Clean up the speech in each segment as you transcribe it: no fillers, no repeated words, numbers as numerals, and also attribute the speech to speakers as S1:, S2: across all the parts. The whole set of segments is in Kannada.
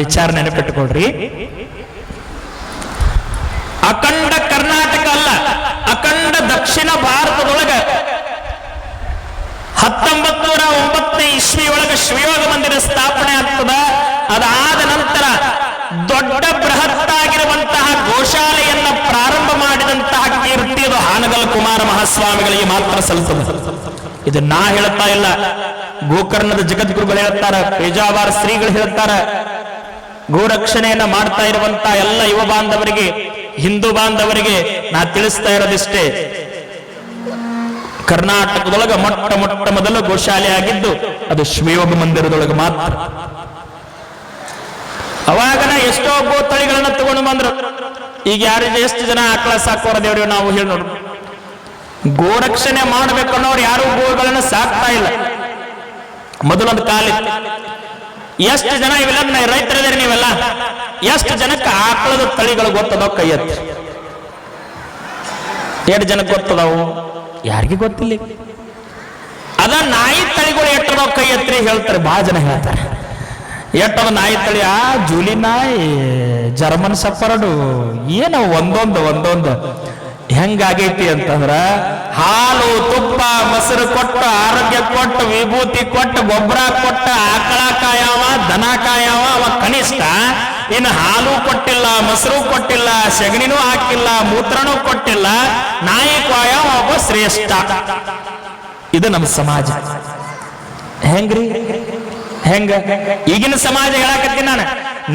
S1: ವಿಚಾರ ನೆನಪಿಟ್ಟುಕೊಳ್ರಿ. ಅಖಂಡ ಕರ್ನಾಟಕ ಅಲ್ಲ, ಅಖಂಡ ದಕ್ಷಿಣ ಭಾರತದೊಳಗ 1909ನೇ ಇಸ್ವಿ ಒಳಗ ಶಿವಯೋಗ ಮಂದಿರ ಸ್ಥಾಪನೆ ಆಗ್ತದ. ಅದಾದ ನಂತರ ದೊಡ್ಡ ಬೃಹತ್ತಾಗಿರುವಂತಹ ಗೋಶಾಲೆಯನ್ನ ಪ್ರಾರಂಭ ಮಾಡಿದಂತಹ ಕೀರ್ತಿ ಅದು ಹಾನಗಲ್ ಕುಮಾರ ಮಹಾಸ್ವಾಮಿಗಳಿಗೆ ಮಾತ್ರ ಸಲ್ಲುತ್ತದೆ. ಇದು ನಾ ಹೇಳ್ತಾ ಇಲ್ಲ, ಗೋಕರ್ಣದ ಜಗದ್ಗುರುಗಳು ಹೇಳ್ತಾರ, ಪೇಜಾವರ ಶ್ರೀಗಳು ಹೇಳ್ತಾರ. ಗೋರಕ್ಷಣೆಯನ್ನ ಮಾಡ್ತಾ ಇರುವಂತ ಎಲ್ಲ ಯುವ ಬಾಂಧವರಿಗೆ, ಹಿಂದೂ ಬಾಂಧವರಿಗೆ ನಾ ತಿಳಿಸ್ತಾ ಇರೋದಿಷ್ಟೇ. ಕರ್ನಾಟಕದೊಳಗ ಮೊಟ್ಟ ಮೊದಲು ಗೋಶಾಲೆ ಆಗಿದ್ದು ಅದು ಶಿವಯೋಗ ಮಂದಿರದೊಳಗೆ ಮಾತ್ರ. ಅವಾಗನ ಎಷ್ಟೋ ಗೋತಳಿಗಳನ್ನ ತಗೊಂಡು ಬಂದ್ರು. ಈಗ ಯಾರಿಗೆ ಎಷ್ಟು ಜನ ಆಕಳ ಸಾಕೋರ ದೇವ್ರಿ ನಾವು ಹೇಳಿ ನೋಡು. ಗೋರಕ್ಷಣೆ ಮಾಡ್ಬೇಕು ಅನ್ನೋರು ಯಾರು ಗೋಗಳನ್ನ ಸಾಕ್ತಾ ಇಲ್ಲ. ಮೊದಲೊಂದು ಕಾಲ ಎಷ್ಟು ಜನ ಇವೆಲ್ಲ ರೈತರಿದ್ದೀರಿ ನೀವೆಲ್ಲ, ಎಷ್ಟು ಜನಕ್ಕೆ ಆಕಳದ ತಳಿಗಳು ಗೊತ್ತದೋ ಕೈ ಎತ್ತಿ. 2 ಜನಕ್ಕೆ ಗೊತ್ತದವು, ಯಾರಿಗೆ ಗೊತ್ತಿಲ್ಲ. ಅದ ನಾಯಿ ತಳಿಗಳು ಎಟ್ಟದೋ ಕೈ ಎತ್ತಿ ಹೇಳ್ತಾರೆ, ಬಹಳ ಜನ ಹೇಳ್ತಾರೆ. ಎಟ್ಟದ ನಾಯಿ ತಳಿ, ಆ ಜೂಲಿ ನಾಯಿ, ಜರ್ಮನ್ ಸಫರ್ಡು, ಏನೋ ಒಂದೊಂದು ಹೆಂಗಾಗೈತಿ ಅಂತಂದ್ರ ಹಾಲು ತುಪ್ಪ ಮೊಸರು ಕೊಟ್ಟು ಆರೋಗ್ಯ ಕೊಟ್ಟು ವಿಭೂತಿ ಕೊಟ್ಟು ಗೊಬ್ಬರ ಕೊಟ್ಟ ಆಕಳ ಕಾಯವ ದನ ಕಾಯವ ಅವ ಕನಿಷ್ಠ. ಇನ್ನು ಹಾಲು ಕೊಟ್ಟಿಲ್ಲ, ಮೊಸರು ಕೊಟ್ಟಿಲ್ಲ, ಸಗಣಿನೂ ಹಾಕಿಲ್ಲ, ಮೂತ್ರನೂ ಕೊಟ್ಟಿಲ್ಲ, ನಾಯಿ ಕಾಯವ ಒಬ್ಬ ಶ್ರೇಷ್ಠ. ಇದು ನಮ್ಮ ಸಮಾಜ. ಹೆಂಗ್ರಿ ಹೆಂಗ ಈಗಿನ ಸಮಾಜ ಹೇಳಕತ್ತೀನಿ ನಾನು.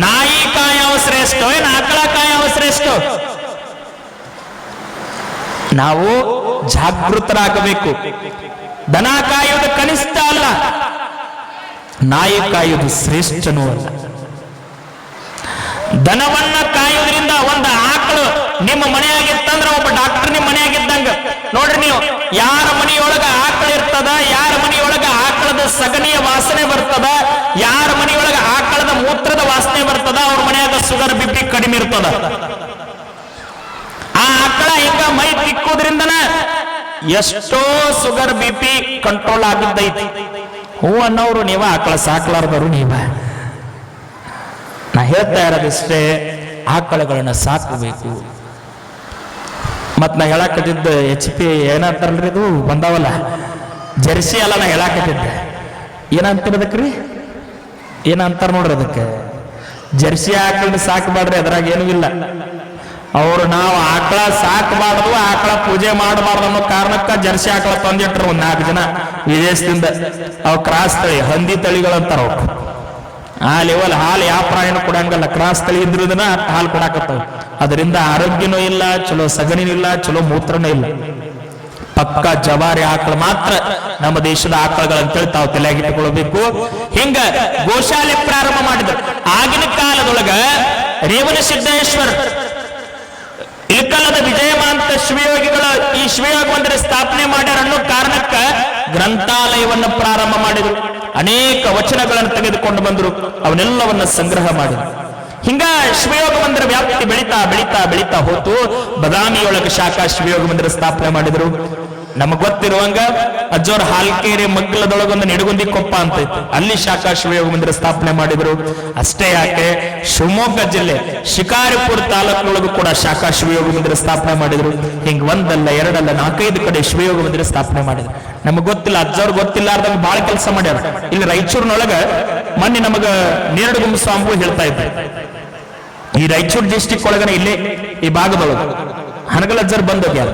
S1: ನಾಯಿ ಕಾಯವ ಶ್ರೇಷ್ಠ ಏನ್ ಆಕಳ ಕಾಯವ ಶ್ರೇಷ್ಠ? ನಾವು ಜಾಗೃತರಾಗಬೇಕು. ದನ ಕಾಯುವುದು ಕನಿಷ್ಠ ಅಲ್ಲ, ನಾಯಿ ಕಾಯುವುದು ಶ್ರೇಷ್ಠನೂ ಅಲ್ಲ. ದನವನ್ನ ಕಾಯುವುದರಿಂದ ಒಂದು ಆಕಳು ನಿಮ್ಮ ಮನೆಯಾಗಿತ್ತಂದ್ರೆ ಒಬ್ಬ ಡಾಕ್ಟರ್ ನಿಮ್ಮ ಮನೆಯಾಗಿದ್ದಂಗ. ನೋಡ್ರಿ ನೀವು, ಯಾರ ಮನೆಯೊಳಗ ಆಕಳು ಇರ್ತದ, ಯಾರ ಮನೆಯೊಳಗ ಆಕಳದ ಸಗಣಿಯ ವಾಸನೆ ಬರ್ತದ, ಯಾರ ಮನೆಯೊಳಗ ಆಕಳದ ಮೂತ್ರದ ವಾಸನೆ ಬರ್ತದ, ಅವ್ರ ಮನೆಯಾಗ ಶುಗರ್ BP ಕಡಿಮೆ ಇರ್ತದ. ಆ ಆಕಳ ಹಿಂಗ ಮೈ ತಿಕ್ಕೋದ್ರಿಂದನ ಎಷ್ಟೋ ಶುಗರ್ BP ಕಂಟ್ರೋಲ್ ಆಗಿದ್ದೈತಿ. ಹೂ ಅನ್ನೋರು ನೀವ, ಆಕಳ ಸಾಕ್ಲಾರ್ದವರು ನೀವ. ನಾ ಹೇಳ್ತಾ ಇರೋದಿಷ್ಟೇ, ಆಕಳಗಳನ್ನ ಸಾಕಬೇಕು. ಮತ್ ನಾ ಹೇಳಾಕತ್ತಿದ್ದ HP ಏನಂತಾರಲ್ರಿ, ಇದು ಬಂದಾವಲ್ಲ ಜರ್ಸಿ ಅಲ್ಲ, ನಾ ಹೇಳಾಕತ್ತಿದ್ದೆ. ಏನಂತಿರೋದಕ್ರಿ, ಏನಂತಾರ ನೋಡ್ರಿ ಅದಕ್ಕೆ. ಜರ್ಸಿ ಆಕಳನ್ನ ಸಾಕಬೇಡ್ರಿ, ಅದ್ರಾಗ ಏನೂ ಇಲ್ಲ. ಅವ್ರು ನಾವು ಆಕಳ ಸಾಕಬಾರ್ದು, ಆಕಳ ಪೂಜೆ ಮಾಡಬಾರ್ದು ಅನ್ನೋ ಕಾರಣಕ್ಕ ಜರ್ಸಿ ಆಕಳ ತಂದಿಟ್ರು 4 ಜನ ವಿದೇಶದಿಂದ. ಅವ್ ಕ್ರಾಸ್ ತಳಿ, ಹಂದಿ ತಳಿಗಳಂತಾರ. ಅವ್ರು ಆ ಲೆವೆಲ್ ಹಾಲು ಯಾವ ಪ್ರಾಣ ಕೊಡಂಗಲ್ಲ. ಕ್ರಾಸ್ ತಳಿ ಇದ್ರದನ್ನ ಹಾಲು ಕೊಡಾಕತ್ತಾವ. ಅದರಿಂದ ಆರೋಗ್ಯನೂ ಇಲ್ಲ, ಚಲೋ ಸಗಣಿನೂ ಇಲ್ಲ, ಚಲೋ ಮೂತ್ರನೂ ಇಲ್ಲ. ಪಕ್ಕ ಜವಾರಿ ಆಕಳ ಮಾತ್ರ ನಮ್ಮ ದೇಶದ ಆಕಳಗಳಂತೇಳಿ ತಾವು ತಲೆಯಾಗಿಟ್ಟುಕೊಳ್ಬೇಕು. ಹಿಂಗ ಗೋಶಾಲೆ ಪ್ರಾರಂಭ ಮಾಡಿದ್ರು. ಆಗಿನ ಕಾಲದೊಳಗ ರೇವಣ ಸಿದ್ದೇಶ್ವರ, ಇಳಕಲ್ಲದ ವಿಜಯಮಾಂತ ಶಿವಯೋಗಿಗಳ ಈ ಶಿವಯೋಗ ಮಂದಿರ ಸ್ಥಾಪನೆ ಮಾಡ್ಯಾರ ಅನ್ನೋ ಕಾರಣಕ್ಕ ಗ್ರಂಥಾಲಯವನ್ನು ಪ್ರಾರಂಭ ಮಾಡಿದ್ರು. ಅನೇಕ ವಚನಗಳನ್ನು ತೆಗೆದುಕೊಂಡು ಬಂದರು, ಅವನ್ನೆಲ್ಲವನ್ನ ಸಂಗ್ರಹ ಮಾಡಿದ್ರು. ಹಿಂಗ ಶಿವಯೋಗ ಮಂದಿರ ವ್ಯಾಪ್ತಿ ಬೆಳೀತಾ ಬೆಳೀತಾ ಬೆಳೀತಾ ಹೋತು. ಬದಾಮಿಯೊಳಗೆ ಶಾಖಾ ಶಿವಯೋಗ ಮಂದಿರ ಸ್ಥಾಪನೆ ಮಾಡಿದ್ರು. ನಮಗ್ ಗೊತ್ತಿರುವಂಗ ಅಜ್ಜೋರ್ ಹಾಲ್ಕೇರಿ ಮಗ್ಗಲದೊಳಗೊಂದು ನಿಡಗುಂದಿ ಕೊಪ್ಪ ಅಂತ ಇತ್ತು, ಅಲ್ಲಿ ಶಾಖಾ ಶಿವಯೋಗ ಮಂದಿರ ಸ್ಥಾಪನೆ ಮಾಡಿದ್ರು. ಅಷ್ಟೇ ಯಾಕೆ, ಶಿವಮೊಗ್ಗ ಜಿಲ್ಲೆ ಶಿಕಾರಿಪುರ ತಾಲೂಕಿನೊಳಗೂ ಕೂಡ ಶಾಖಾ ಶಿವಯೋಗ ಮಂದಿರ ಸ್ಥಾಪನೆ ಮಾಡಿದ್ರು. ಹಿಂಗ್ 1 ಅಲ್ಲ 2 ಅಲ್ಲ 4-5 ಕಡೆ ಶಿವಯೋಗ ಮಂದಿರ ಸ್ಥಾಪನೆ ಮಾಡಿದ್ರು. ನಮಗ್ ಗೊತ್ತಿಲ್ಲ, ಅಜ್ಜವ್ರು ಗೊತ್ತಿಲ್ಲಾರ್ದಂಗ ಬಹಳ ಕೆಲಸ ಮಾಡ್ಯಾರ. ಇಲ್ಲಿ ರಾಯಚೂರಿನೊಳಗ ಮೊನ್ನೆ ನಮಗ ನೇರಡುಗುಂಬ ಸ್ವಾಮಿಗಳು ಹೇಳ್ತಾ ಇದ್ದಾರೆ, ಈ ರಾಯಚೂರು ಡಿಸ್ಟಿಕ್ ಒಳಗನೆ ಇಲ್ಲೇ ಈ ಭಾಗದೊಳಗೆ ಹನಗಲ್ ಅಜ್ಜರ್ ಬಂದೋಗ್ಯಾರ.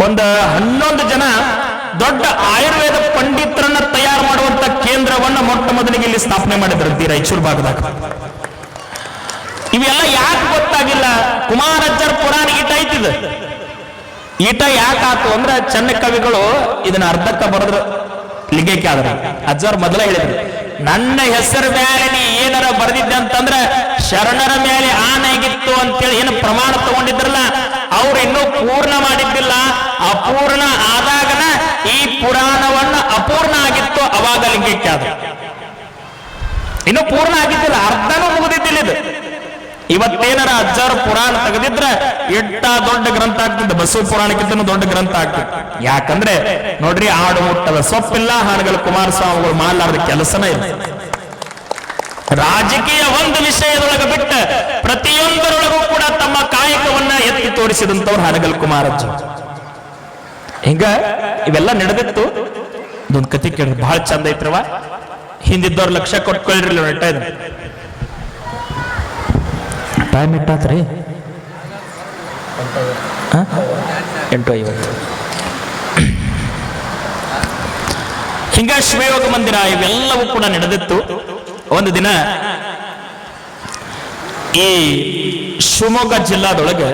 S1: ಒಂದು 11 ಜನ ದೊಡ್ಡ ಆಯುರ್ವೇದ ಪಂಡಿತರನ್ನ ತಯಾರು ಮಾಡುವಂತ ಕೇಂದ್ರವನ್ನ ಮೊಟ್ಟ ಮೊದಲಿಗೆ ಇಲ್ಲಿ ಸ್ಥಾಪನೆ ಮಾಡಿದ್ರಂತೆ ರಾಯಚೂರು ಭಾಗದಾಗ. ಇವೆಲ್ಲ ಯಾಕೆ ಗೊತ್ತಾಗಿಲ್ಲ? ಕುಮಾರಜ್ಜರ್ ಪುರಾಣ ಈಟ ಐತಿದ. ಈಟ ಯಾಕಾತು ಅಂದ್ರೆ ಚೆನ್ನ ಕವಿಗಳು ಇದನ್ನ ಅರ್ಧಕ್ಕ ಬರೆದ್ರು, ಲಿಂಗೈಕ್ಯ ಆದ್ರ. ಅಜ್ಜವ್ರು ಮೊದಲ ಹೇಳಿದ್ರು, ನನ್ನ ಹೆಸರ ಮೇಲೆ ನೀ ಏನಾರ ಬರೆದಿದ್ದೆ ಅಂತಂದ್ರೆ ಶರಣರ ಮೇಲೆ ಆನೆಗಿತ್ತು ಅಂತೇಳಿ ಏನು ಪ್ರಮಾಣ ತಗೊಂಡಿದ್ರಲ್ಲ, ಅವ್ರು ಇನ್ನೂ ಪೂರ್ಣ ಮಾಡಿದ್ದಿಲ್ಲ. ಅಪೂರ್ಣ ಆದಾಗನ ಈ ಪುರಾಣವನ್ನ ಅಪೂರ್ಣ ಆಗಿತ್ತು, ಅವಾಗ ಲಿಂಗೈಕ್ಯ ಆದ. ಇನ್ನು ಪೂರ್ಣ ಆಗಿದ್ದಿಲ್ಲ, ಅರ್ಧನೂ ಮುಗಿದಿದ್ದಿಲ್ಲ ಇದು. ಇವತ್ತೇನಾರ ಅಜ್ಜಾರು ಪುರಾಣ ತೆಗೆದಿದ್ರೆ ಎಟ್ಟ ದೊಡ್ಡ ಗ್ರಂಥ ಆಗ್ತಿದ್ದ, ಬಸವ ಪುರಾಣಕ್ಕಿಂತ ದೊಡ್ಡ ಗ್ರಂಥ ಆಗ್ತಿತ್ತು. ಯಾಕಂದ್ರೆ ನೋಡ್ರಿ, ಆಡು ಮುಟ್ಟದ ಸೊಪ್ಪಿಲ್ಲ, ಹಾಡುಗಳು ಕುಮಾರಸ್ವಾಮಿಗಳು ಮಾಡಲಾರ್ದ ಕೆಲಸನೇ ಇಲ್ಲ. ರಾಜಕೀಯ ಒಂದು ವಿಷಯದೊಳಗೆ ಬಿಟ್ಟ ಪ್ರತಿಯೊಂದರೊಳಗೂ ಕೂಡ ತಮ್ಮ ಕಾಯಕವನ್ನ ಎತ್ತಿ ತೋರಿಸಿದಂತವ್ರು ಹಾನಗಲ್ ಕುಮಾರಜ್ಜ. ಹಿಂಗ ಇವೆಲ್ಲ ನಡೆದಿತ್ತು. ಇದೊಂದು ಕತೆ ಕೇಳಿದ್ರೆ ಬಹಳ ಚಂದ ಐತ್ರವ. ಹಿಂದಿದ್ದವ್ರು ಲಕ್ಷ ಕೊಟ್ಕೊಳ್ರಿ ನೆಟ್ಟ ಇದೆ. ಟೈಮ್ ಇಟ್ಟಾತ್ರಿ 8:50. ಹಿಂಗ ಶಿವಯೋಗ ಮಂದಿರ ಇವೆಲ್ಲವೂ ಕೂಡ ನಡೆದಿತ್ತು. ಒಂದು ದಿನ ಈ ಶಿವಮೊಗ್ಗ ಜಿಲ್ಲಾದೊಳಗೆ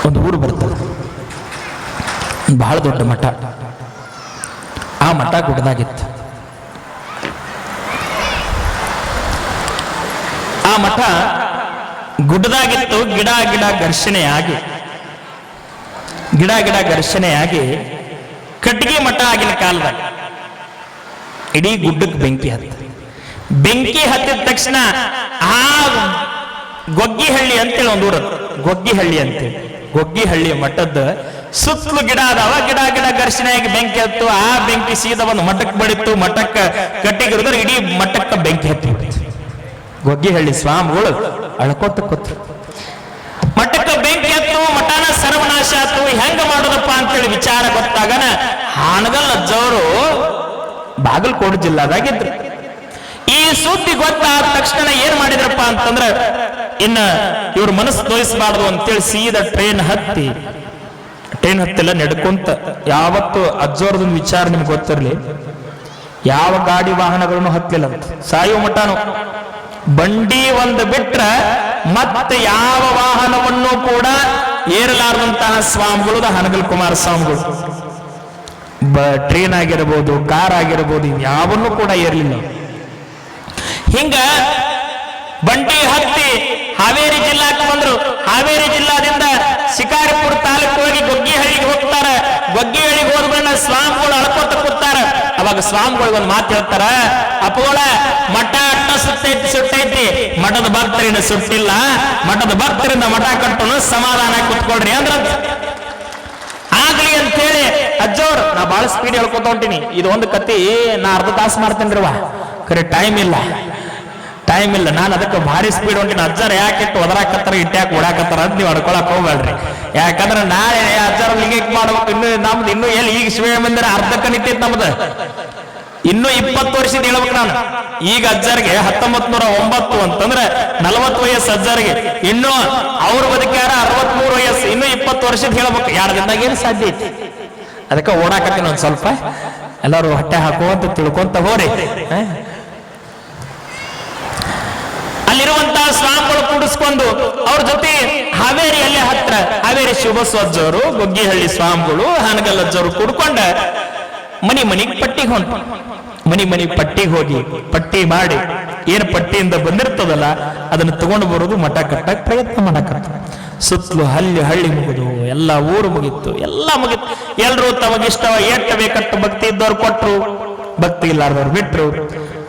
S1: ಒಂದು ಊರು ಬರ್ತದೆ, ಬಹಳ ದೊಡ್ಡ ಮಠ. ಆ ಮಠ ಗುಡ್ಡದಾಗಿತ್ತು. ಆ ಮಠ ಗುಡ್ಡದಾಗಿತ್ತು. ಗಿಡ ಘರ್ಷಣೆಯಾಗಿ ಕಟ್ಟಿಗೆ ಮಠ ಆಗಿನ ಕಾಲದಾಗ ಇಡೀ ಗುಡ್ಡಕ್ಕೆ ಬೆಂಕಿ ಹತ್ತಿದ ತಕ್ಷಣ ಆ ಗೊಗ್ಗಿಹಳ್ಳಿ ಅಂತೇಳಿ ಒಂದು ಊರ, ಗೊಗ್ಗಿಹಳ್ಳಿ ಅಂತೇಳಿ, ಗೊಗ್ಗಿಹಳ್ಳಿಯ ಮಠದ ಸುತ್ತಲೂ ಗಿಡ ಅದಾವ. ಗಿಡ ಘರ್ಷಣೆಯಾಗಿ ಬೆಂಕಿ ಹತ್ತು. ಆ ಬೆಂಕಿ ಸೀದಾ ಒಂದು ಮಠಕ್ಕೆ ಬಡಿತ್ತು. ಮಠಕ್ಕೆ ಕಟ್ಟಿಗೆ ಹಿಡಿದ್ರೆ ಇಡೀ ಮಠಕ್ಕೆ ಬೆಂಕಿ ಹತ್ತಿ. ಗೊಗ್ಗಿಹಳ್ಳಿ ಸ್ವಾಮಿಗಳು ಅಳ್ಕೋತ ಕೂತು. ಮಠಕ್ಕೆ ಬೆಂಕಿ ಹತ್ತು, ಮಠನ ಸರ್ವನಾಶ ಆಯ್ತು. ಹೆಂಗ ಮಾಡೋದಪ್ಪ ಅಂತೇಳಿ ವಿಚಾರ ಗೊತ್ತಾಗನ ಹಾನಗಲ್ ಅಜ್ಜವರು ಬಾಗಲಕೋಟೆ ಜಿಲ್ಲಾದಾಗಿದ್ರು. ಈ ಸುದ್ದಿ ಗೊತ್ತಾದ ತಕ್ಷಣ ಏನ್ ಮಾಡಿದ್ರಪ್ಪ ಅಂತಂದ್ರ ಇನ್ನ ಇವ್ರ ಮನಸ್ಸು ತೋರಿಸಬಾರ್ದು ಅಂತೇಳಿ ಸೀದಾ ಟ್ರೈನ್ ಹತ್ತಿಲ್ಲ, ನಡ್ಕೊಂತ. ಯಾವತ್ತು ಅಜ್ಜೋರ್ದೊಂದು ವಿಚಾರ ನಿಮ್ಗೆ ಗೊತ್ತಿರ್ಲಿ, ಯಾವ ಗಾಡಿ ವಾಹನಗಳನ್ನು ಹತ್ತಿಲ್ಲ ಅಂತ. ಸಾಯುವ ಮಠನು ಬಂಡಿ ಒಂದು ಬಿಟ್ರ ಮತ್ತೆ ಯಾವ ವಾಹನವನ್ನು ಕೂಡ ಏರಲಾರದಂತಹ ಸ್ವಾಮಿಗಳು ಹಾನಗಲ್ ಕುಮಾರ ಸ್ವಾಮಿಗಳು. ಟ್ರೈನ್ ಆಗಿರಬಹುದು, ಕಾರ್ ಆಗಿರಬಹುದು, ಯಾವನ್ನೂ ಕೂಡ ಏರ್ಲಿಲ್ಲ. ಹಿಂಗ ಬಂಡಿ ಹತ್ತಿ ಹಾವೇರಿ ಜಿಲ್ಲಾಕ್ಕೆ ಬಂದ್ರು. ಹಾವೇರಿ ಜಿಲ್ಲಾದಿಂದ ಶಿಕಾರಿಪುರ ತಾಲೂಕು ಹೋಗಿ ಗೊಗ್ಗಿಹಳ್ಳಿಗೆ ಹೋಗ್ತಾರ. ಗೊಗ್ಗಿಹಳ್ಳಿಗೆ ಹೋದ್ಮೇಲೆ ಸ್ವಾಮಿಗಳು ಅಳ್ಕೋತ ಕೂತಾರ. ಅವಾಗ ಸ್ವಾಮಿಗಳು ಒಂದು ಮಾತು ಹೇಳ್ತಾರ, ಅಪ್ಪಗಳ ಮಠ ಅಟ್ಟ ಸುಟ್ಟೈತಿ, ಮಠದ ಭಕ್ತರಿಂದ ಸುಟ್ಟಿಲ್ಲ, ಮಠದ ಭಕ್ತರಿಂದ ಮಠ ಕಟ್ಟೋನು, ಸಮಾಧಾನ ಕೂತ್ಕೊಳ್ರಿ ಅಂದ್ರ. ಆಗ್ಲಿ ಅಂತೇಳಿ ಅಜ್ಜವ್ರು, ನಾ ಬಹಳ ಸ್ಪೀಡ್ ಹೇಳ್ಕೊತ ಹೊಂಟೀನಿ. ಇದು ಒಂದು ಕತಿ ನಾ ಅರ್ಧ ತಾಸು ಮಾಡ್ತೇನ್ರಿವ, ಖರೆ ಟೈಮ್ ಇಲ್ಲ. ನಾನು ಅದಕ್ಕೆ ಭಾರಿ ಸ್ಪೀಡ್ ಹೊಂಟಿನ. ಅಜ್ಜಾರ ಯಾಕಿಟ್ಟು ಒದರಾಕತ್ತಾರ, ಇಟ್ಟ್ಯಾಕೆ ಓಡಾಕತ್ತಾರ ಅಂತ ನೀವು ಅಡ್ಕೊಳಕ್ ಹೋಗ್ಬೇಡ್ರಿ. ಯಾಕಂದ್ರೆ ನಾಳೆ ಅಜ್ಜಾರ ಲಿಂಗಕ್ಕೆ ಮಾಡ್ಬೇಕು. ನಮ್ದು ಇನ್ನೂ ಎಲ್ಲಿ ಈಗ ಶಿವ ಮಂದಿರ ಅರ್ಧಕ್ಕೆ ನಿಂತಿತ್ತು ನಮ್ದು. ಇನ್ನೂ 20 ವರ್ಷದ ಹೇಳ್ಬೇಕು ನಾನು. ಈಗ ಅಜ್ಜಾರಿಗೆ 1909 ಅಂತಂದ್ರೆ 40 ವಯಸ್ಸು ಅಜ್ಜಾರಿಗೆ. ಇನ್ನು ಅವ್ರ ಬದುಕ್ಯಾರ 63 ವಯಸ್ಸು. ಇನ್ನೂ 20 ವರ್ಷದ ಹೇಳ್ಬೇಕು. 2 ದಿನದಾಗ ಏನು ಸಾಧ್ಯ ಐತಿ. ಅದಕ್ಕೆ ಓಡಾಕತ್ತೀನಿ ಒಂದ್ ಸ್ವಲ್ಪ. ಎಲ್ಲರೂ ಹೊಟ್ಟೆ ಹಾಕುವಂತ ತಿಳ್ಕೊಂತ ಹೋರಿ. ಅಲ್ಲಿರುವಂತಹ ಸ್ವಾಮಿಗಳು ಕೂಡಿಸ್ಕೊಂಡು ಅವ್ರ ಜೊತೆ ಹಾವೇರಿಯಲ್ಲೇ ಹತ್ರ ಹಾವೇರಿ ಶಿವಬಸವಜ್ಜವರು, ಗೊಗ್ಗಿಹಳ್ಳಿ ಸ್ವಾಮಿಗಳು, ಹಾನಗಲ್ ಅಜ್ಜವರು ಕೂಡ್ಕೊಂಡ ಮನಿಗೆ ಪಟ್ಟಿಗೆ ಹೊಂಟು. ಮನಿಗೆ ಪಟ್ಟಿಗೆ ಹೋಗಿ ಪಟ್ಟಿ ಮಾಡಿ ಏನು ಪಟ್ಟಿಯಿಂದ ಬಂದಿರ್ತದಲ್ಲ ಅದನ್ನು ತಗೊಂಡು ಬರೋದು, ಮಠ ಕಟ್ಟಕ್ಕೆ ಪ್ರಯತ್ನ ಮಾಡಕತ್ತ. ಸುತ್ತಲೂ ಹಳ್ಳಿ ಮುಗಿದು ಎಲ್ಲ ಊರು ಮುಗಿತ್ತು, ಎಲ್ಲ ಮುಗಿತ್ತು. ಎಲ್ರು ತಮಗಿಷ್ಟ ಎಷ್ಟು ಬೇಕಟ್ಟು ಭಕ್ತಿ ಇದ್ದವ್ರು ಕೊಟ್ರು, ಭಕ್ತಿ ಇಲ್ಲಾರ್ದವ್ರು ಬಿಟ್ರು.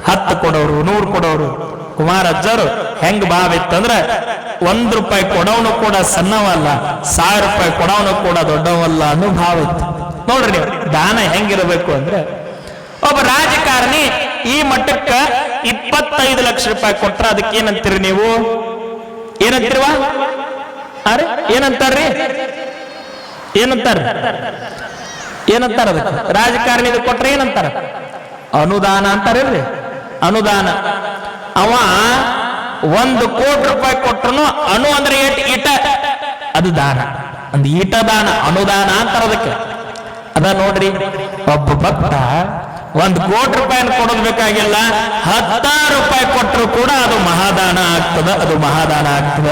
S1: 10 ಕೊಡೋರು, 100 ಕೊಡೋರು. ಕುಮಾರಜ್ಜರು ಹೆಂಗ್ ಭಾವಿತ್ತಂದ್ರ ₹1 ಕೊಡವನು ಕೂಡ ಸಣ್ಣವಲ್ಲ, ₹1000 ಕೊಡವನು ಕೂಡ ದೊಡ್ಡವಲ್ಲ ಅನ್ನೋ ಭಾವ ಇತ್ತು. ನೋಡ್ರಿ ನೀವು ದಾನ ಹೆಂಗಿರಬೇಕು ಅಂದ್ರೆ, ಒಬ್ಬ ರಾಜಕಾರಣಿ ಈ ಮಠಕ್ಕ ₹25 ಲಕ್ಷ ಕೊಟ್ರ ಅದಕ್ಕೆ ಏನಂತೀರಿ ನೀವು? ಏನಂತೀರವ? ಅರೆ ಏನಂತಾರ್ರಿ? ಏನಂತಾರ ಅದಕ್ಕೆ? ರಾಜಕಾರಣಿ ಕೊಟ್ರೆ ಏನಂತಾರ? ಅನುದಾನ ಅಂತಾರಿಲ್ರಿ. ಅನುದಾನ. ಅವ ₹1 ಕೋಟಿ ಕೊಟ್ಟರು ಅನು ಅಂದ್ರೆ ಈಟ, ಅದು ದಾನ. ಒಂದು ಈಟ ದಾನ, ಅನುದಾನ ಅಂತಾರ ಅದಕ್ಕೆ. ಅದ ನೋಡ್ರಿ, ಒಬ್ಬ ಭಕ್ತ ₹1 ಕೋಟಿ ಕೊಡೋದು ಬೇಕಾಗಿಲ್ಲ, ₹10,000 ಕೊಟ್ಟರು ಕೂಡ ಅದು ಮಹಾದಾನ ಆಗ್ತದ. ಅದು ಮಹಾದಾನ ಆಗ್ತದ.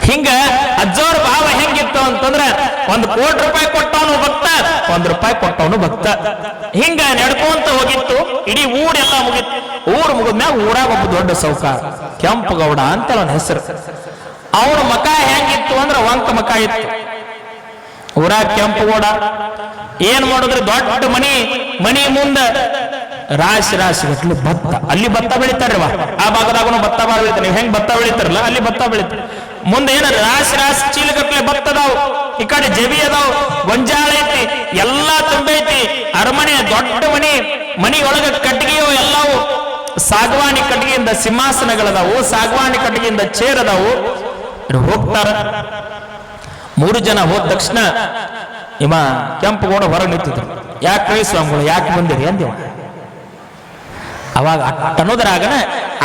S1: ಹಿಂಗ ಅಜ್ಜವ್ರ ಭಾವ ಹೆಂಗಿತ್ತು ಅಂತಂದ್ರೆ ₹1 ಕೋಟಿ ಕೊಟ್ಟವನು ಭಕ್ತ, ₹1 ಕೊಟ್ಟವನು ಭಕ್ತ. ಹಿಂಗ ನಡ್ಕೊಂತ ಹೋಗಿತ್ತು. ಇಡೀ ಊರೆಲ್ಲ ಮುಗಿತ್ತು. ಊರು ಮುಗಿದ್ಮ್ಯಾಗ ಊರಾಗ ಒಬ್ಬ ದೊಡ್ಡ ಸೌಕಾರ ಕೆಂಪಗೌಡ ಅಂತ ಅವನ ಹೆಸರು. ಅವನ ಮಕ ಹೆಂಗಿತ್ತು ಅಂದ್ರೆ ವಂಕ ಮಕ ಇತ್ತು. ಊರಾಗ ಕೆಂಪಗೌಡ ಏನ್ ಮಾಡಿದ್ರೆ ದೊಡ್ಡ ಮನಿ ಮುಂದ ರಾಶಿ ಗಟ್ಟಲೆ ಭತ್ತ. ಅಲ್ಲಿ ಭತ್ತ ಬೆಳಿತಾರವ. ಆ ಭಾಗದಾಗೂ ಭತ್ತ ಬೆಳಿತಾರೆ. ನೀವು ಹೆಂಗ್ ಭತ್ತ ಬೆಳಿತಾರಲ್ಲ ಅಲ್ಲಿ ಭತ್ತ ಬೆಳಿತಾರೆ. ಮುಂದೆ ಏನ ರಾಶಿ ರಾಶಿ ಚೀಲಗಟ್ಲೆ ಬತ್ತದಾವ್, ಈ ಕಡೆ ಜಬಿ ಅದಾವ್, ಗೊಂಜಾಳ ಐತಿ, ಎಲ್ಲಾ ತುಂಬೈತಿ. ಅರಮನೆ ದೊಡ್ಡ ಮನಿ ಒಳಗ ಕಟ್ಟಿಗೆಯೋ ಎಲ್ಲವೂ ಸಾಗವಾಣಿ ಕಟ್ಟಿಗೆಯಿಂದ ಸಿಂಹಾಸನಗಳದಾವು, ಸಾಗವಾಣಿ ಕಟ್ಟಿಗೆಯಿಂದ ಚೇರ್ ಅದಾವು. ಹೋಗ್ತಾರ. 3 ಜನ ಹೋದ ತಕ್ಷಣ ಇವ ಕೆಂಪುಗೌಡ ಹೊರಗೆ ನಿಂತಿದ್ರು. ಯಾಕೆ ಸ್ವಾಮಿಗಳು ಯಾಕೆ ಬಂದಿರಿ ಅಂದಿವ. ಅವಾಗ ಅನ್ನೋದ್ರಾಗನ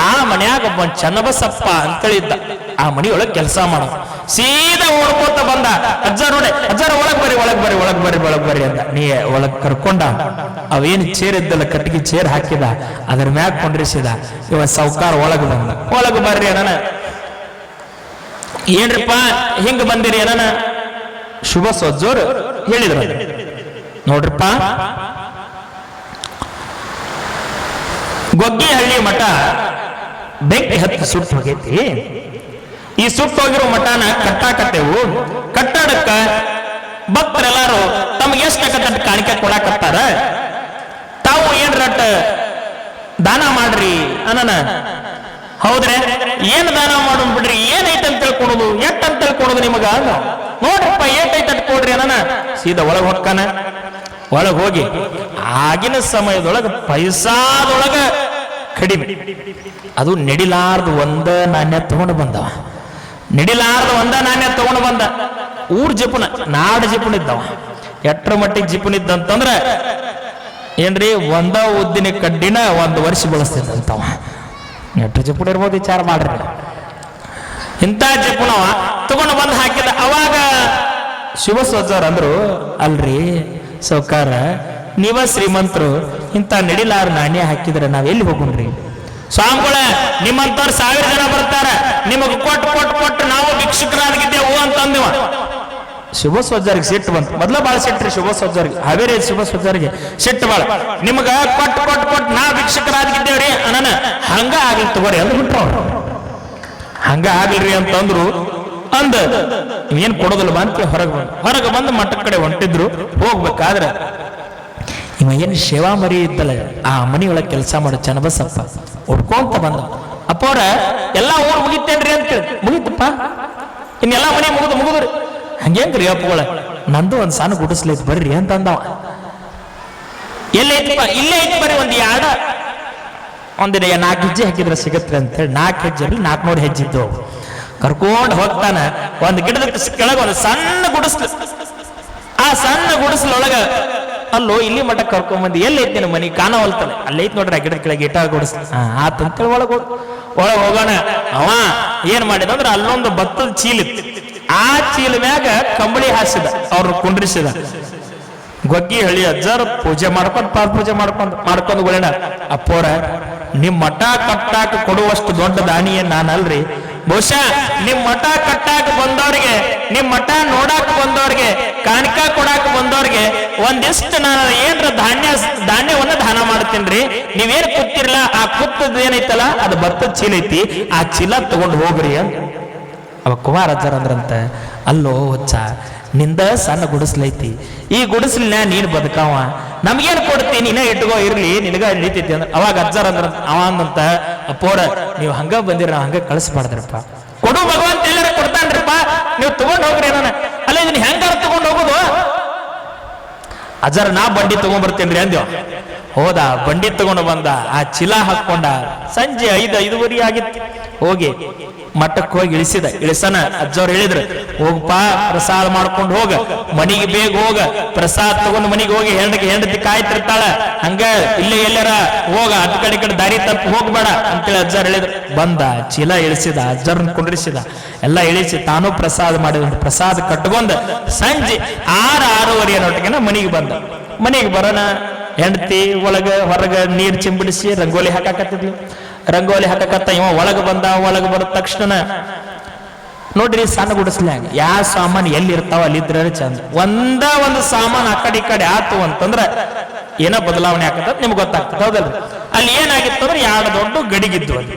S1: ಆ ಮನ್ಯಾಗ ಒಬ್ಬ ಚನ್ನಬಸಪ್ಪ ಅಂತೇಳಿದ್ದ, ಆ ಮನಿಯೊಳಗೆ ಕೆಲಸ ಮಾಡೋ. ಸೀದಾ ಓಡ್ಕೋತ ಬಂದ. ಅಜ್ಜಾರ ನೋಡಿ, ಅಜ್ಜಾರ ಒಳಗ್ ಬರ್ರಿ ಅಂತ. ನೀ ಒಳಗ್ ಕರ್ಕೊಂಡ. ಅವೇನು ಚೇರ್ ಇದ್ದಲ್ಲ, ಕಟ್ಟಿಗೆ ಚೇರ್ ಹಾಕಿದ, ಅದ್ರ ಮ್ಯಾಗ ಕೊಂಡಿರಿಸಿದ. ಇವ ಸಾವ್ಕಾರ ಒಳಗ್ ಬಂದ. ಒಳಗ್ ಬರ್ರಿ ಅಣ್ಣ. ಏನ್ರಿಪ್ಪ ಹಿಂಗ ಬಂದಿರಿ ಅಣ್ಣ? ಶುಭ ಸಜ್ಜೋರು ಹೇಳಿದ್ರು. ನೋಡ್ರಿಪ್ಪ, ಗೊಗ್ಗಿಹಳ್ಳಿ ಮಠ ಬೆಂಕಿ ಹತ್ತಿ ಸುಟ್ಟು ಹೋಗೈತಿ. ಈ ಸುಟ್ಟು ಹೋಗಿರೋ ಮಠನ ಕಟ್ಟಾಕತ್ತೇವು. ಕಟ್ಟಾಡಕ್ಕ ಭಕ್ತರೆಲ್ಲಾರು ತಮ್ಗೆ ಎಷ್ಟು ಕಾಣಿಕೆ ಕೊಡಾಕತ್ತಾರ. ತಾವು ಏನ್ರಟ್ ದಾನ ಮಾಡ್ರಿ ಅನ್ನನ. ಹೌದ್ರೆ ಏನ್ ದಾನ ಮಾಡೋದು ಬಿಡ್ರಿ, ಏನೈತೆ ಅಂತ ತಿಳ್ಕೊಳೋದು, ಎಟ್ ಅಂತ ತಿಳ್ಕೊಳೋದು ನಿಮಗ. ನೋಡ್ರಪ್ಪ ಏಟೈತೆ ಅಂತ ಕೊಡ್ರಿ ಅನ್ನನ. ಸೀದಾ ಒಳಗ್ ಹೊಕ್ಕಾನ. ಒಳಗ್ ಹೋಗಿ ಆಗಿನ ಸಮಯದೊಳಗ ಪೈಸಾದೊಳಗ ಕಡಿಮೆ, ಅದು ನಡಿಲಾರ್ದು ಒಂದ ನಾಣ್ಯ ತಗೊಂಡು ಬಂದವ. ನಡಿಲಾರ್ದು ಒಂದ ನಾಣ್ಯ ತಗೊಂಡು ಬಂದ. ಊರ್ ಜಿಪುನ, ನಾಡ ಜಿಪುನ ಇದ್ದವ. ಎಟ್ರ ಮಟ್ಟಿಗೆ ಜಿಪುನ ಇದ್ದಂತಂದ್ರ ಏನ್ರಿ, ಒಂದ ಉದ್ದಿನ ಕಡ್ಡಿನ 1 ವರ್ಷ ಬಳಸ್ತಿದ್ದಂತವ. ಎಟ್ರ ಜಿಪುಣ ಇರ್ಬೋದು ವಿಚಾರ ಮಾಡ್ರಿ. ಇಂಥ ಜಿಪುನವ ತಗೊಂಡು ಬಂದು ಹಾಕಿದ. ಅವಾಗ ಶಿವಸ್ವಜರ್ ಅಂದ್ರು, ಅಲ್ರಿ ಸೌಕಾರ, ನೀವ ಶ್ರೀಮಂತರು, ಇಂಥ ನಡಿಲಾರ ನಾಣ್ಯ ಹಾಕಿದ್ರೆ ನಾವೆಲ್ಲಿ ಹೋಗೋಣ್ರಿ? ಸ್ವಾಮಿಗಳ ನಿಮ್ಮಂತವ್ರು 1000 ಜನ ಬರ್ತಾರ, ನಿಮಗ್ ಕೊಟ್ಟು ನಾವು ಭಿಕ್ಷುಕರಾಗಿದ್ದೇವು ಅಂತ ಅಂದಿವ. ಶಿವಸ್ವಜರ್ಗೆ ಸಿಟ್ಟು ಬಂತು. ಮೊದ್ಲ ಬಾಳ ಸಿಟ್ರಿ ಶಿವಸ್ವಜರ್ಗೆ, ಹಾವೇರಿ ಶಿವಸ್ವಜರ್ಗೆ ಸಿಟ್ಟು ಬಾಳ. ನಿಮಗ ಕೊಟ್ಟು ನಾ ಭಿಕ್ಷುಕರಾಗಿದ್ದೇವ್ರಿ ಅಣ್ಣ. ಹಂಗ ಆಗ್ಲಿ ತಗೋರಿ ಅಂದ್ ಬಿಟ್ರು ಅವ್ರು. ಹಂಗ ಆಗ್ಲ್ರಿ ಅಂತಂದ್ರು. ಅಂದ ಏನ್ ಕೊಡೋದಿಲ್ಲ ಅಂತ ಹೊರಗೆ ಬಂದು ಮಠದ ಕಡೆ ಹೊಂಟಿದ್ರು. ಹೋಗ್ಬೇಕಾದ್ರೆ ಇವ ಏನ್ ಸೇವಾ ಮರಿ ಇದ್ದಲ್ಲ, ಆ ಮನಿಯೊಳಗೆ ಕೆಲಸ ಮಾಡೋ ಚನ್ನಬಸಪ್ಪ ಹುಡ್ಕೊಂತ ಬಂದ. ಅಪ್ಪವ್ರ ಎಲ್ಲಾ ಊರ್ ಮುಗಿತೇನ್ರಿ ಅಂತ ಹೇಳಿ. ಮುಗಿತಪ್ಪ, ಇನ್ನೆಲ್ಲಾ ಮನಿ ಮುಗಿದ್ರಿ. ಹಂಗೇನ್ರಿ ಅಪ್ಪಗಳ, ನಂದು ಒಂದ್ ಸಣ್ಣ ಗುಡಿಸ್ಲೈತ್ ಬರ್ರಿ ಅಂತ ಅಂದವ. ಎಲ್ಲೈತಿಪ್ಪ? ಇಲ್ಲೇ ಐತಿ ಬರ್ರಿ. ಒಂದಿನ 4 ಹೆಜ್ಜೆ ಹಾಕಿದ್ರೆ ಸಿಗತ್ರಿ ಅಂತ ಹೇಳಿ 4 ಹೆಜ್ಜೆ 400 ಹೆಜ್ಜೆ ಇದ್ದು ಕರ್ಕೊಂಡು ಹೋಗ್ತಾನ. ಒಂದು ಗಿಡದ ಕೆಳಗ ಒಂದು ಸಣ್ಣ ಗುಡಿಸ್ಲು. ಆ ಸಣ್ಣ ಗುಡಿಸ್ಲೊಳಗ ಅಲ್ಲೋ ಇಲ್ಲಿ ಮಠ ಕರ್ಕೊಂಡ್ಬಂದು ಎಲ್ಲೈತಿ ಮನಿ ಕಾಣವಲ್ತಾನೆ. ಅಲ್ಲೈತ್ ನೋಡ್ರಿ ಆ ಗಿಡದ ಕೆಳಗೆ ಇಟ್ಟ ಗುಡಿಸ್ಲು. ಆತಂತೇಳಿ ಒಳಗೆ ಹೋಗೋಣ. ಅವ ಏನ್ ಮಾಡಿದ ಅಂದ್ರೆ ಅಲ್ಲೊಂದು ಭತ್ತದ ಚೀಲ ಇತ್ತು. ಆ ಚೀಲ ಮ್ಯಾಗ ಕಂಬಳಿ ಹಾಸಿದ, ಅವ್ರನ್ನ ಕುಂಡ್ರಿಸಿದ. ಗೊಗ್ಗಿಹಳ್ಳಿ ಅಜ್ಜಾರ ಪೂಜೆ ಪೂಜೆ ಮಾಡ್ಕೊಂಡು ಗುಳೇನ, ಅಪ್ಪೋರ ನಿಮ್ ಮಠ ಕಟ್ಟಾಕ ಕೊಡುವಷ್ಟು ದೊಡ್ಡ ದಾನಿಯನ್ ನಾನಲ್ರಿ. ಬಹುಶಃ ನಿಮ್ ಮಠ ಕಟ್ಟಾಕ ಬಂದವ್ರಿಗೆ, ನಿಮ್ ಮಠ ನೋಡಾಕ ಬಂದವ್ರಿಗೆ, ಕಾಣಿಕ ಕೊಡಾಕ ಬಂದವ್ರಿಗೆ ಒಂದಿಷ್ಟು ನಾನು ಏನ್ರ ಧಾನ್ಯವನ್ನ ದಾನ ಮಾಡ್ತೀನ್ರಿ. ನೀವೇನ್ ಕೂತಿರ್ಲ, ಆ ಕೂತದ ಏನೈತಲ್ಲ ಅದು ಭತ್ತದ ಚೀಲ ಐತಿ, ಆ ಚೀಲ ತಗೊಂಡು ಹೋಗ್ರಿ ಅಂತ. ಅವ ಕುಮಾರಜ್ಜರ ಅಂದ್ರಂತ, ಅಲ್ಲೋ ಹುಚ್ಚ, ನಿಂದ ಸಣ್ಣ ಗುಡಿಸ್ಲೈತಿ, ಈ ಗುಡಿಸ್ಲಿನ ನೀನ್ ಬದುಕವ, ನಮ್ಗೇನ್ ಕೊಡ್ತೀನಿ, ನೀನೇ ಇಟ್ಕೋ, ಇರ್ಲಿ ನಿನಗ ನಡೀತೈತಿ ಅಂದ್ರೆ. ಅವಾಗ ಅಜ್ಜಾರ ಅಂದ್ರ, ಅವ ಅಂದಂತ, ಅಪ್ಪೋರ ನೀವು ಹಂಗ ಬಂದಿರ, ನಾವು ಹಂಗ ಕಳಿಸ್ಬಾರ್ದ್ರಪ್ಪ. ಕೊಡು ಭಗವಂತ ಎಲ್ಲಾರ ಕೊಡ್ತಾನ್ರಿಪ್ಪ, ನೀವು ತಗೊಂಡ್ ಹೋಗ್ರಿ ನಾನು. ಅಲ್ಲ ಇದನ್ನ ಹೆಂಗಾರ ತಗೊಂಡ್ ಹೋಗುದು? ಅಜ್ಜಾರ ನಾ ಬಂಡಿ ತಗೊಂಡ್ಬರ್ತೇನ್ರಿ ಅಂದ್ಯವ. ಹೋದ, ಬಂಡಿ ತಗೊಂಡು ಬಂದ, ಆ ಚೀಲ ಹಾಕೊಂಡ. ಸಂಜೆ 5:05 ಆಗಿತ್ತು. ಹೋಗಿ ಮಠಕ್ಕೆ ಹೋಗಿ ಇಳಿಸನ. ಅಜ್ಜವ್ರು ಹೇಳಿದ್ರು, ಹೋಗಪ್ಪ ಪ್ರಸಾದ ಮಾಡ್ಕೊಂಡು ಹೋಗ, ಮನಿಗೆ ಬೇಗ ಹೋಗ, ಪ್ರಸಾದ ತಗೊಂಡು ಮನಿಗೆ ಹೋಗಿ ಹೆಂಡತಿ ಕಾಯ್ತಿರ್ತಾಳ, ಹಂಗ ಇಲ್ಲೇ ಎಲ್ಲಾರ ಹೋಗ, ಅದ್ ಕಡೆ ದಾರಿ ತಪ್ಪು ಹೋಗ್ಬೇಡ ಅಂತೇಳಿ ಅಜ್ಜಾರ್ ಹೇಳಿದ್ರು. ಬಂದ, ಚೀಲ ಇಳಿಸಿದ, ಅಜ್ಜರ್ನ ಕುಂಡ್ರಿಸಿದ, ಎಲ್ಲ ಇಳಿಸಿ ತಾನು ಪ್ರಸಾದ ಮಾಡಿದ. ಪ್ರಸಾದ ಕಟ್ಕೊಂಡ ಸಂಜೆ 6-6:30 ಅನ್ನೋಟಿಗೆನ ಮನಿಗೆ ಬಂದ. ಮನಿಗೆ ಬರೋಣ, ಹೆಂಡತಿ ಹೊರಗ ನೀರ್ ಚಿಂಬಿಡಿಸಿ ರಂಗೋಲಿ ಹಾಕಾಕತ್ತಿದ್ಲು. ರಂಗೋಲಿ ಹಾಕಕತ್ತ ಇವ ಒಳಗ ಬಂದ. ಒಳಗ ಬರೋ ತಕ್ಷಣ ನೋಡ್ರಿ, ಸಣ್ಣ ಗುಡಿಸ್ಲ್ಯಾಗ ಯಾವ ಸಾಮಾನು ಎಲ್ಲಿ ಇರ್ತಾವ ಅಲ್ಲಿದ್ರೆ ಚಂದ. ಒಂದು ಸಾಮಾನು ಆ ಕಡೆ ಈ ಕಡೆ ಆತು ಅಂತಂದ್ರ ಏನೋ ಬದಲಾವಣೆ ಆಕತ್ತ ನಿಮ್ಗೆ ಗೊತ್ತಾಗ್ತದೆ, ಹೌದಲ್ರಿ? ಅಲ್ಲಿ ಏನಾಗಿತ್ತು ಅಂದ್ರೆ 2 ದೊಡ್ಡ ಗಡಿಗಿದ್ದು. ಅಲ್ಲಿ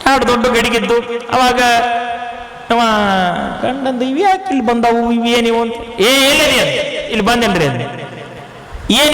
S1: 2 ದೊಡ್ಡ ಗಡಿಗಿದ್ದು. ಅವಾಗ ಅವ ಗಂಡಂದ, ಇವ್ ಯಾಕೆ ಇಲ್ಲಿ ಬಂದವು, ಇವೇನಿವು ಅಂತ. ಎಲ್ಲರಿ ಇಲ್ಲಿ ಬಂದೇನ್ರಿ, ಏನ್